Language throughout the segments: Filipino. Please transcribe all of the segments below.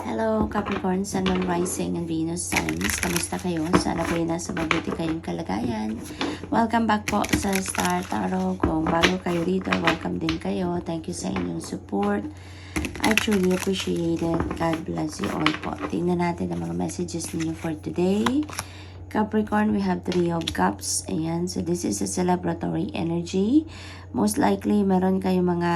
Hello Capricorn, Sun, Moon, Rising, and Venus signs. Kamusta kayo? Sana po nasa mabuti kayong kalagayan. Welcome back po sa Star Tarot. Kung bago kayo dito, welcome din kayo. Thank you sa inyong support. I truly appreciate it. God bless you all po. Tingnan natin ang mga messages ninyo for today. Capricorn, we have 3 of Cups. Ayan. So this is a celebratory energy. Most likely, meron kayong mga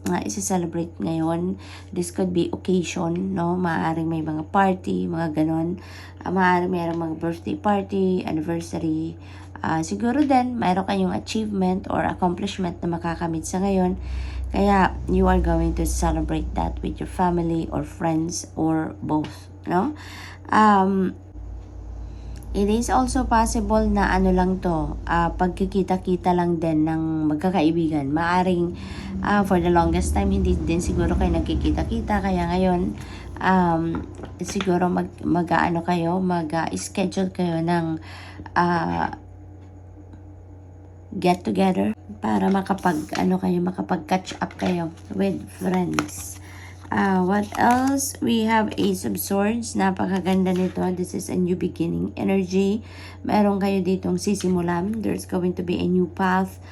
isa-celebrate ngayon. This could be occasion, no? Maaaring may mga party, mga ganon. Maaaring mayroong mga birthday party, anniversary. Siguro din, mayroon kayong achievement or accomplishment na makakamit sa ngayon. Kaya, you are going to celebrate that with your family or friends or both, no? It is also possible na ano lang to, pagkikita-kita lang din ng magkakaibigan. Maaring for the longest time hindi din siguro kayo nagkikita-kita, kaya ngayon siguro mag-schedule kayo ng get together para makapag-catch up kayo with friends. What else? We have Ace of Swords. Napakaganda nito. This is a new beginning energy. Meron kayo ditong sisimulan. There's going to be a new path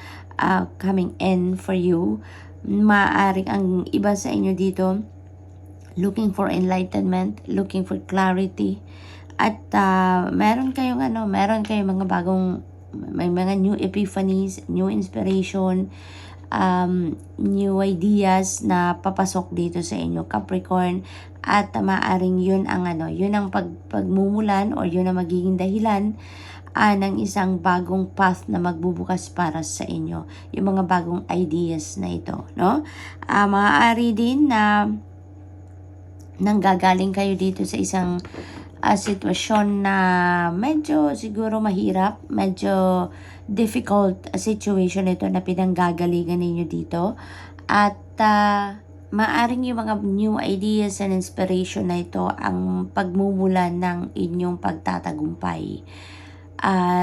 coming in for you. Maaring ang iba sa inyo dito looking for enlightenment, looking for clarity. At meron kayong mga bagong, may mga new epiphanies, new inspiration, new ideas na papasok dito sa inyo, Capricorn, at maaring yun ang pagmumulan or yun ang magiging dahilan ng isang bagong path na magbubukas para sa inyo, yung mga bagong ideas na ito, no? Maaari din na nanggagaling kayo dito sa isang sitwasyon na medyo siguro mahirap, medyo difficult situation ito na pinanggagalingan ninyo dito. At maaring yung mga new ideas and inspiration na ito ang pagmumulan ng inyong pagtatagumpay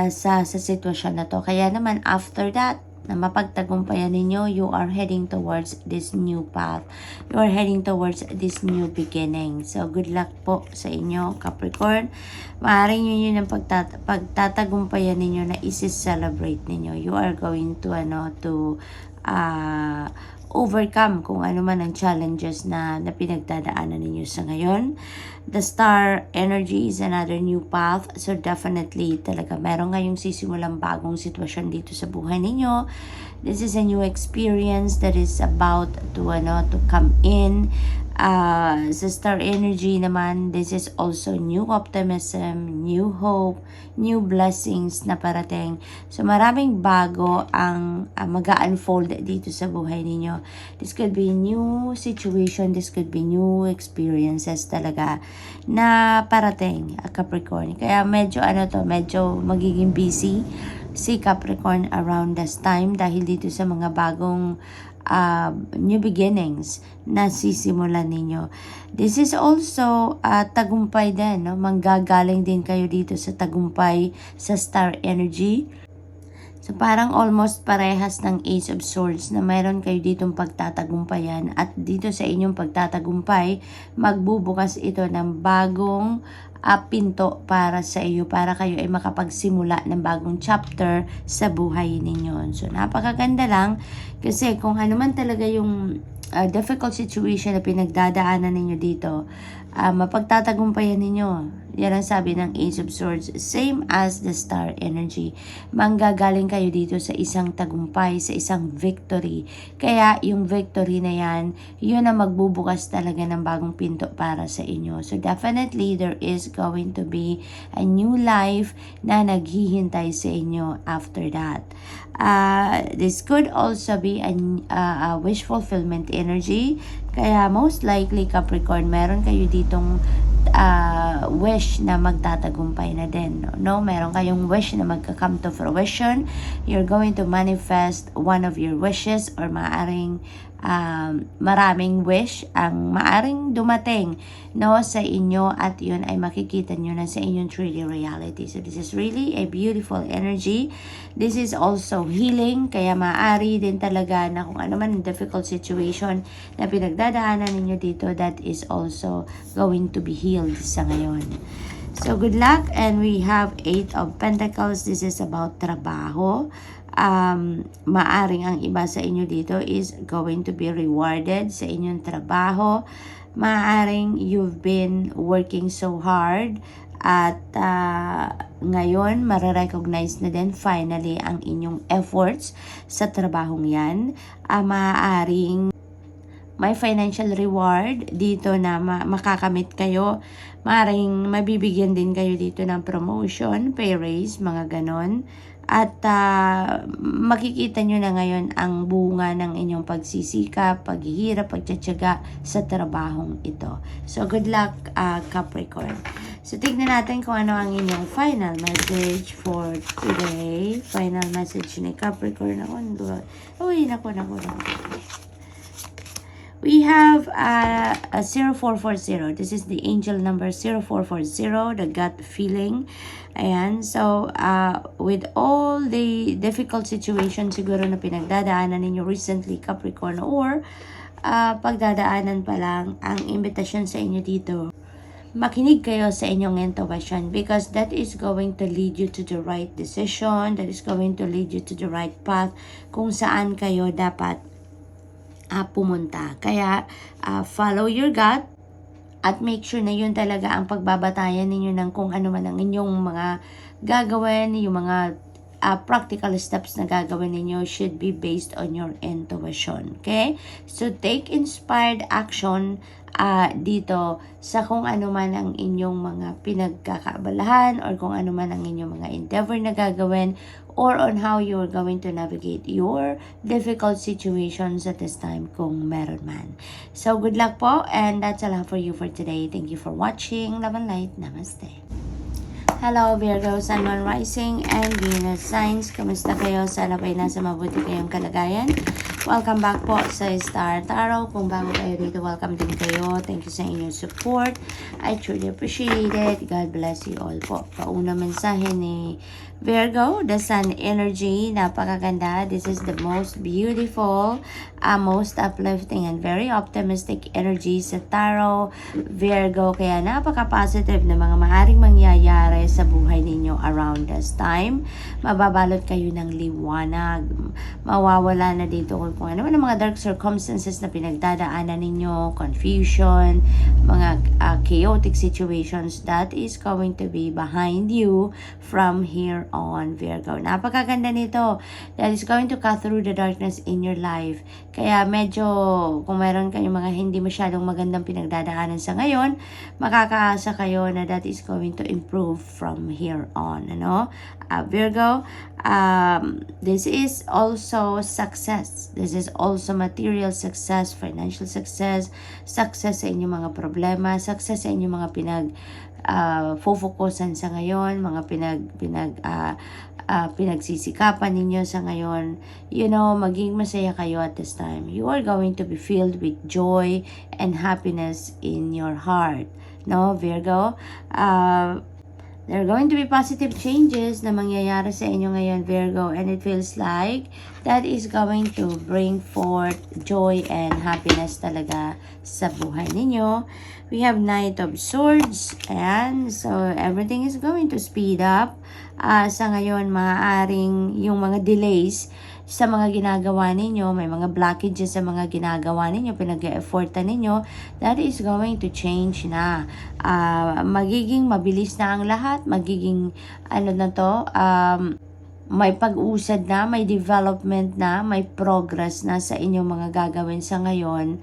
sa sitwasyon na to. Kaya naman after that, na mapagtagumpayan ninyo, you are heading towards this new path. You are heading towards this new beginning. So, good luck po sa inyo, Capricorn. Maaaring yun ang pagtatagumpayan ninyo na isi-celebrate ninyo. You are going to overcome kung ano man ang challenges na pinagdadaanan ninyo sa ngayon. The star energy is another new path. So definitely talaga meron ngayong sisimulang bagong sitwasyon dito sa buhay ninyo. This is a new experience that is about to come in. Sa star energy naman, this is also new optimism, new hope, new blessings na parating. So maraming bago ang mag-unfold dito sa buhay ninyo. This could be new situation, this could be new experiences talaga na parating, Capricorn. Kaya medyo magiging busy si Capricorn around this time dahil dito sa mga bagong new beginnings na sisimulan ninyo. This is also tagumpay din, no? Manggagaling din kayo dito sa tagumpay sa star energy. So parang almost parehas ng Ace of Swords na mayroon kayo ditong pagtatagumpayan, at dito sa inyong pagtatagumpay magbubukas ito ng bagong pinto para sa iyo, para kayo ay makapagsimula ng bagong chapter sa buhay ninyo. So napakaganda lang kasi kung ano man talaga yung difficult situation na pinagdadaanan ninyo dito, mapagtatagumpayan ninyo. Yan ang sabi ng Ace of Swords, same as the star energy. Manggagaling kayo dito sa isang tagumpay, sa isang victory. Kaya yung victory na yan, yun ang magbubukas talaga ng bagong pinto para sa inyo. So definitely there is going to be a new life na naghihintay sa inyo after that. This could also be a wish fulfillment energy. Kaya most likely, Capricorn, meron kayo ditong wish na magtatagumpay na din. No? Meron kayong wish na magka-come to fruition. You're going to manifest one of your wishes or maaring maraming wish ang maaring dumating no sa inyo at yun ay makikita nyo na sa inyong 3D reality. So this is really a beautiful energy. This is also healing, kaya maaari din talaga na kung ano man difficult situation na pinagdadaanan ninyo dito, that is also going to be healed sa ngayon. So good luck, and we have 8 of Pentacles. This is about trabaho. Maaring ang iba sa inyo dito is going to be rewarded sa inyong trabaho. Maaring you've been working so hard at ngayon marirecognize na din finally ang inyong efforts sa trabahong yan. Maaring may financial reward dito na makakamit kayo. Maaaring mabibigyan din kayo dito ng promotion, pay raise, mga ganon. At makikita nyo na ngayon ang bunga ng inyong pagsisikap, paghihirap, pagtsatsaga sa trabahong ito. So, good luck, Capricorn. So, tignan natin kung ano ang inyong final message for today. Final message ni Capricorn. Uy, naku. We have a 0440. This is the angel number 0440, the gut feeling. Ayan. So, with all the difficult situations siguro na pinagdadaanan ninyo recently, Capricorn, or pagdadaanan pa lang, ang invitation sa inyo dito, makinig kayo sa inyong intuition, because that is going to lead you to the right decision, that is going to lead you to the right path kung saan kayo dapat pumunta. Kaya, follow your gut at make sure na yun talaga ang pagbabatayan ninyo ng kung ano man ang inyong mga gagawin, yung mga practical steps na gagawin ninyo should be based on your intuition. Okay? So, take inspired action dito sa kung ano man ang inyong mga pinagkakaabalahan or kung ano man ang inyong mga endeavor na gagawin, or on how you're going to navigate your difficult situations at this time kung meron man. So, good luck po, and that's all for you for today. Thank you for watching. Love and light. Namaste. Hello, Virgo, Sun, Moon, Rising, and Venus signs. Kamusta kayo? Sana po'y nasa mabuti kayong kalagayan. Welcome back po sa Star Tarot. Kung bago kayo dito, welcome din kayo. Thank you sa inyong support. I truly appreciate it. God bless you all po. Pauna mensahe ni Virgo, the Sun energy, napakaganda. This is the most beautiful, most uplifting and very optimistic energy sa Tarot, Virgo. Kaya napaka-positive na mga maaaring mangyayari sa buhay ninyo around this time. Mababalot kayo ng liwanag. Mawawala na dito kung ano man ang mga dark circumstances na pinagdadaanan ninyo, confusion, mga chaotic situations that is going to be behind you from here on, Virgo. Napakaganda nito. That is going to cut through the darkness in your life. Kaya medyo kung meron kayong mga hindi masyadong magandang pinagdadaanan sa ngayon, makakaasa kayo na that is going to improve from here on. Ano? Virgo, this is also success. This is also material success, financial success, success sa inyong mga problema, success sa inyong mga focusan sa ngayon, mga pinagsisikapan ninyo sa ngayon. You know, maging masaya kayo at this time. You are going to be filled with joy and happiness in your heart. No, Virgo? There are going to be positive changes na mangyayari sa inyo ngayon, Virgo, and it feels like that is going to bring forth joy and happiness talaga sa buhay ninyo. We have Knight of Swords, and so everything is going to speed up. Sa ngayon, maaaring yung mga delays sa mga ginagawa ninyo, may mga blockages sa mga ginagawa ninyo, pinag-e-effortan ninyo, that is going to change na. Magiging mabilis na ang lahat, magiging may pag-usad na, may development na, may progress na sa inyong mga gagawin sa ngayon,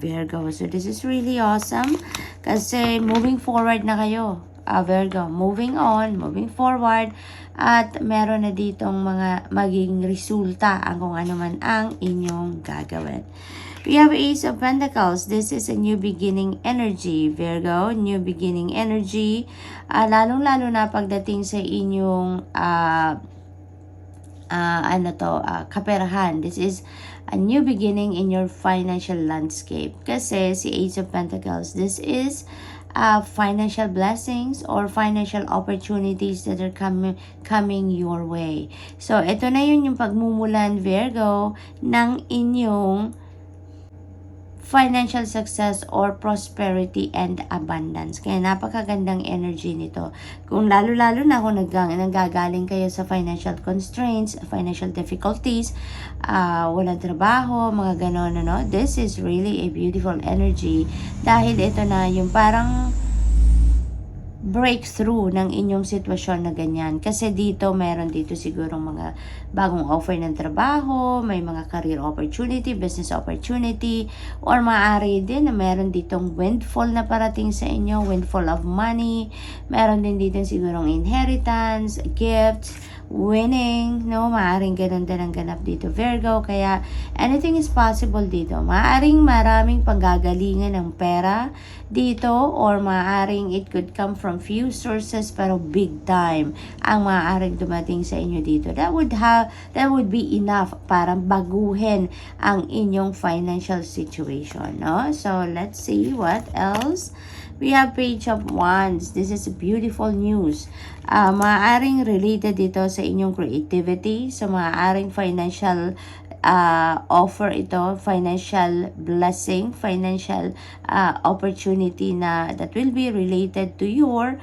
Virgo. So this is really awesome kasi moving forward na kayo, Virgo. Moving on, moving forward, at meron na ditong mga maging resulta ang kung ano man ang inyong gagawin. We have Ace of Pentacles. This is a new beginning energy, Virgo. New beginning energy. Lalong-lalo na pagdating sa inyong kaperahan. This is a new beginning in your financial landscape. Kasi si Ace of Pentacles, this is financial blessings or financial opportunities that are coming your way. So, ito na yun yung pagmumulan, Virgo, ng inyong financial success or prosperity and abundance. Kaya napakagandang energy nito. Kung lalo-lalo na kung nanggagaling kayo sa financial constraints, financial difficulties, walang trabaho, mga ganon, ano, this is really a beautiful energy dahil ito na yung parang breakthrough ng inyong sitwasyon na ganyan. Kasi dito, meron dito siguro mga bagong offer ng trabaho, may mga career opportunity, business opportunity, or maaari din na meron ditong windfall na parating sa inyo, windfall of money, meron din dito sigurong inheritance, gifts, winning, no? Maaring ganun din ang ganap dito, Virgo. Kaya, anything is possible dito. Maaring maraming panggagalingan ng pera dito, or maaring it could come from few sources, pero big time ang maaring dumating sa inyo dito. That would be enough para baguhin ang inyong financial situation, no? So, let's see what else. We have Page of Wands. This is beautiful news. Maaaring related dito sa inyong creativity. So, maaaring financial offer ito, financial blessing, financial opportunity na that will be related to your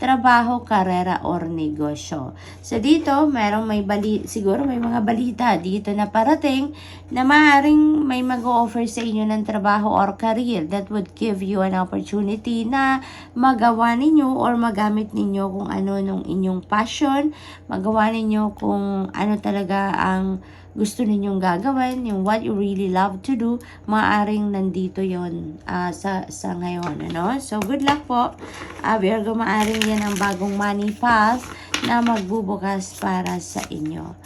trabaho, karera, or negosyo. So, dito, siguro may mga balita dito na parating na maaaring may mag-offer sa inyo ng trabaho or career that would give you an opportunity na magawa ninyo or magamit ninyo kung ano nung inyong passion, magawa ninyo kung ano talaga ang gusto ninyong gagawin, yung what you really love to do, maaring nandito yon sa ngayon, ano? So, good luck po. Virgo, maaring yan ang bagong money path na magbubukas para sa inyo.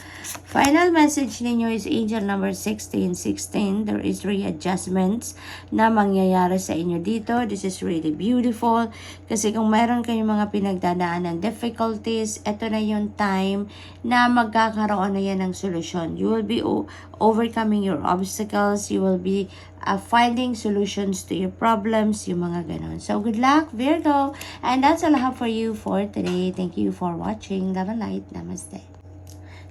Final message ninyo is angel number 1616. There is readjustments na mangyayari sa inyo dito. This is really beautiful. Kasi kung meron kayong mga pinagdadaanan difficulties, ito na yung time na magkakaroon na yan ng solusyon. You will be overcoming your obstacles. You will be finding solutions to your problems, yung mga ganon. So, good luck, Virgo. And that's all I have for you for today. Thank you for watching. Love and light. Namaste.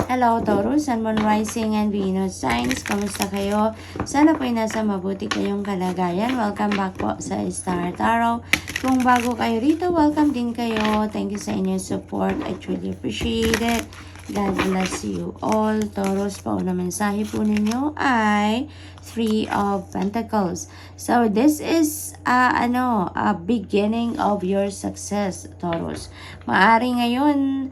Hello, Taurus, Sun, Moon, Rising, and Venus signs. Kamusta kayo? Sana po'y nasa mabuti kayong kalagayan. Welcome back po sa Star Tarot. Kung bago kayo rito, welcome din kayo. Thank you sa inyong support. I truly appreciate it. God bless you all. Taurus, pauna mensahe po ninyo ay Three of Pentacles. So, this is a beginning of your success, Taurus. Maari ngayon,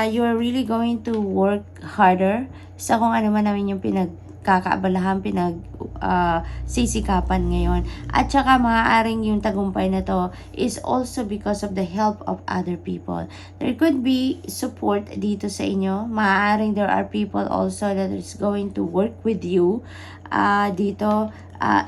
you're really going to work harder sa kung ano man namin yung pinagkakaabalahan, sisikapan ngayon. At saka maaaring yung tagumpay na to is also because of the help of other people. There could be support dito sa inyo. Maaaring there are people also that is going to work with you dito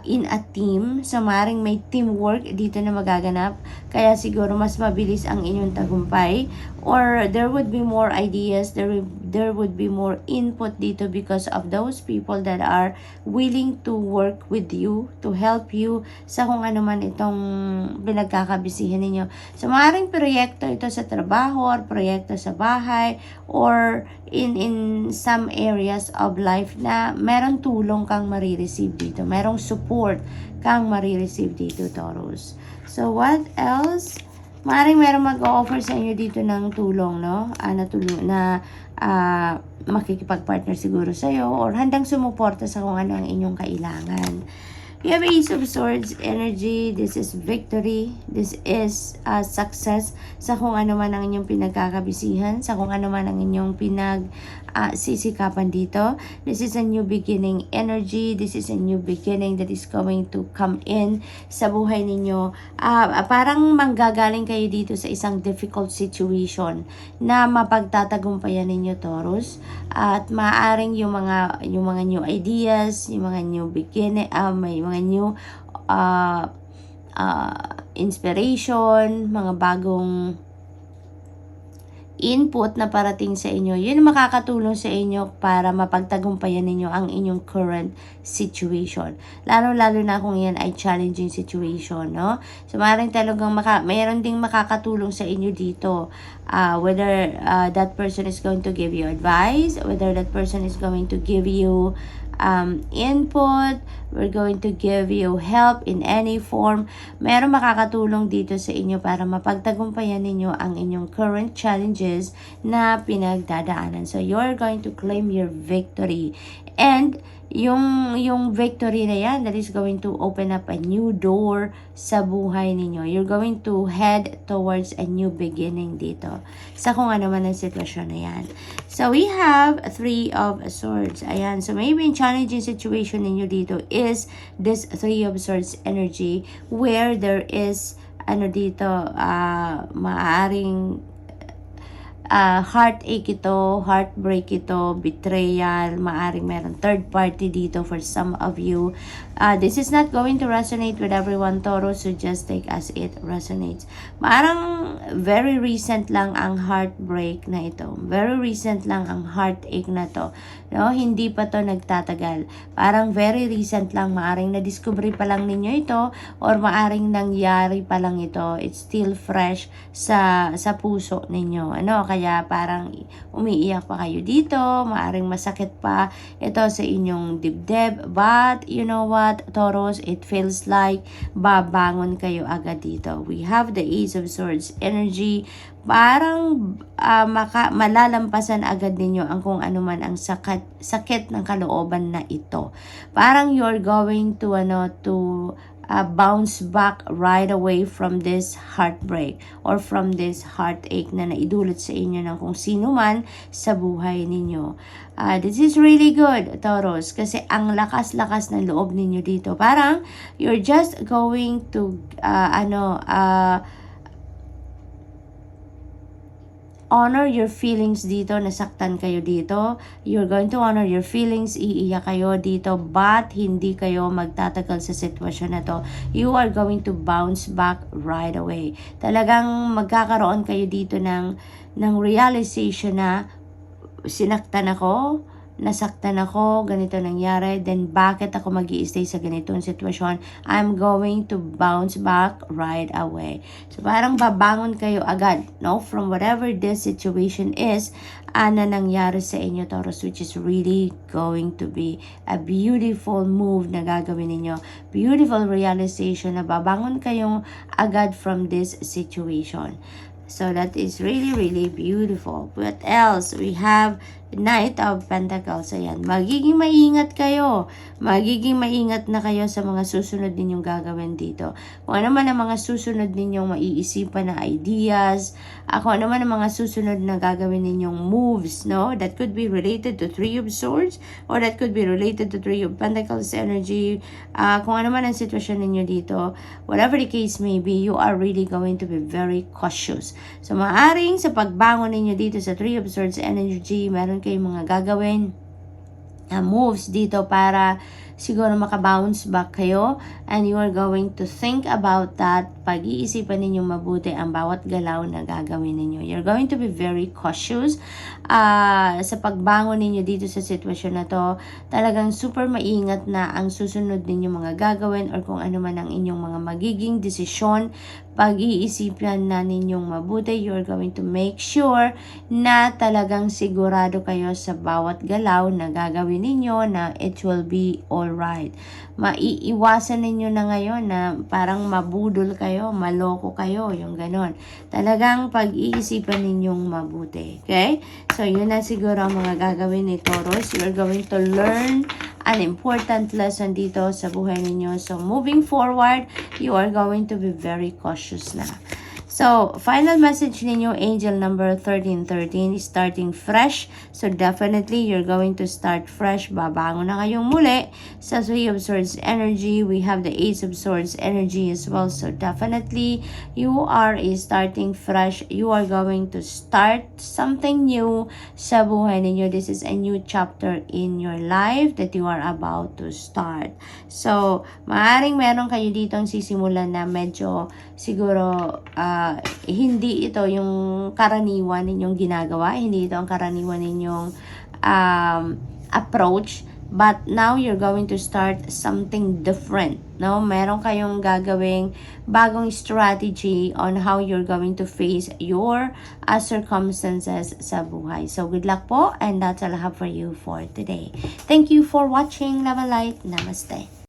in a team. So, maaaring may teamwork dito na magaganap. Kaya siguro mas mabilis ang inyong tagumpay. Or there would be more ideas. There would be more input dito because of those people that are willing to work with you, to help you sa kung ano man itong pinagkakabisihan ninyo. So, maaaring proyekto ito sa trabaho or proyekto sa bahay or in some areas of life na meron tulong kang marireceive dito. Merong support kang marireceive dito, Taurus. So, what else? Maaaring meron mag-offer sa inyo dito ng tulong, no? Makikipag-partner siguro sa'yo or handang sumuporta sa kung ano ang inyong kailangan. You have Ace of Swords energy. This is victory. This is success sa kung ano man ang inyong pinagkakabisihan, sa kung ano man ang inyong sisikapan dito. This is a new beginning energy. This is a new beginning that is going to come in sa buhay ninyo. Parang manggagaling kayo dito sa isang difficult situation na mapagtatagumpayan ninyo, Taurus. At maaaring yung mga new ideas, yung mga new beginning, may mga new inspiration, mga bagong input na parating sa inyo, yun makakatulong sa inyo para mapagtagumpayan ninyo ang inyong current situation. Lalo-lalo na kung yan ay challenging situation, no? So, maaaring talagang mayroon ding makakatulong sa inyo dito. Whether that person is going to give you advice, whether that person is going to give you input, we're going to give you help in any form. Meron makakatulong dito sa inyo para mapagtagumpayan ninyo ang inyong current challenges na pinagdadaanan. So, you're going to claim your victory. And yung victory na yan, that is going to open up a new door sa buhay ninyo. You're going to head towards a new beginning dito sa kung ano man ang sitwasyon na yan. So, we have 3 of Swords. Ayan. So, maybe in challenging situation ninyo dito is this 3 of Swords energy where there is maaaring heartache ito, heartbreak ito, betrayal, maaring meron third party dito for some of you. This is not going to resonate with everyone, Taurus, so just take as it resonates. Maarang very recent lang ang heartbreak na ito. Very recent lang ang heartache na to. No? Hindi pa to nagtatagal. Parang very recent lang, maaring na-discover pa lang ninyo ito or maaring nangyari pa lang ito. It's still fresh sa puso ninyo. Kaya parang umiiyak pa kayo dito, maaring masakit pa ito sa inyong dibdib. But you know what, Taurus, it feels like babangon kayo agad dito. We have the Ace of Swords energy. Parang malalampasan agad ninyo ang kung ano man ang sakit ng kalooban na ito. Parang you're going to bounce back right away from this heartbreak or from this heartache na naidulot sa inyo ng kung sino man sa buhay ninyo. This is really good, Taurus, kasi ang lakas-lakas ng loob ninyo dito. Parang you're just going to honor your feelings dito, nasaktan kayo dito. You're going to honor your feelings, iiyak kayo dito, but hindi kayo magtatagal sa sitwasyon na to. You are going to bounce back right away. Talagang magkakaroon kayo dito ng realization na sinaktan ako, nasaktan ako, ganito nangyari, then bakit ako mag-i-stay sa ganitong sitwasyon? I'm going to bounce back right away. So, parang babangon kayo agad, no? From whatever this situation is, na nangyari sa inyo, Taurus, which is really going to be a beautiful move na gagawin ninyo. Beautiful realization na babangon kayong agad from this situation. So, that is really, really beautiful. What else? We have Knight of Pentacles. Ayan. Magiging maingat kayo. Magiging maingat na kayo sa mga susunod ninyong gagawin dito. Kung ano man ang mga susunod ninyong maiisipan na ideas, kung ano man ang mga susunod na gagawin ninyong moves, no? That could be related to 3 of Swords or that could be related to 3 of Pentacles energy. Kung ano man ang sitwasyon ninyo dito, whatever the case may be, you are really going to be very cautious. So, maaring sa pagbangon ninyo dito sa 3 of Swords energy, meron kayong mga gagawin moves dito para siguro makabounce back kayo, and you are going to think about that. Pag-iisipan ninyong mabuti ang bawat galaw na gagawin ninyo. You're going to be very cautious sa pagbangon ninyo dito sa sitwasyon na to. Talagang super maingat na ang susunod ninyong mga gagawin or kung ano man ang inyong mga magiging desisyon. Pag-iisipan na ninyong mabuti. You're going to make sure na talagang sigurado kayo sa bawat galaw na gagawin ninyo na it will be alright. Maiiwasan ninyo na ngayon na parang mabudol kayo, maloko kayo, yung ganon. Talagang pag-iisipan ninyong mabuti. Okay? So, yun na siguro ang mga gagawin ni Taurus. You're going to learn an important lesson dito sa buhay ninyo. So, moving forward, you are going to be very cautious na. So, final message ninyo, angel number 1313, starting fresh. So, definitely, you're going to start fresh. Babangon na kayong muli sa Three of Swords energy. We have the Ace of Swords energy as well. So, definitely, you are starting fresh. You are going to start something new sa buhay ninyo. This is a new chapter in your life that you are about to start. So, maaaring meron kayo dito ang sisimulan na medyo siguro hindi ito yung karaniwan ninyong ginagawa, hindi ito ang karaniwan ninyong approach, but now you're going to start something different, no? Meron kayong gagawing bagong strategy on how you're going to face your circumstances sa buhay. So good luck po, and that's all I have for you for today. Thank you for watching. Love and light. Namaste.